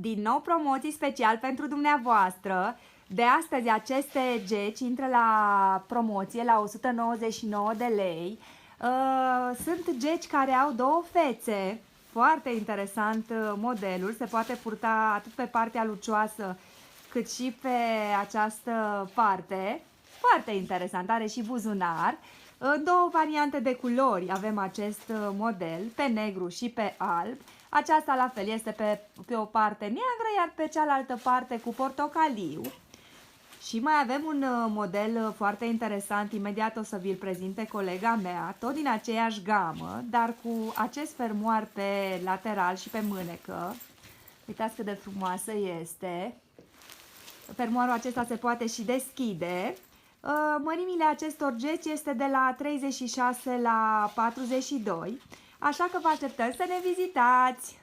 Din nou promoții special pentru dumneavoastră. De astăzi aceste geci intră la promoție la 199 de lei. Sunt geci care au două fețe. Foarte interesant modelul. Se poate purta atât pe partea lucioasă cât și pe această parte. Foarte interesant. Are și buzunar. În două variante de culori avem acest model, pe negru și pe alb. Aceasta la fel este pe o parte neagră, iar pe cealaltă parte cu portocaliu. Și mai avem un model foarte interesant, imediat o să vi-l prezinte colega mea, tot din aceeași gamă, dar cu acest fermoar pe lateral și pe mânecă. Uitați cât de frumoasă este. Fermoarul acesta se poate și deschide. Mărimile acestor geci este de la 36 la 42, așa că vă așteptăm să ne vizitați!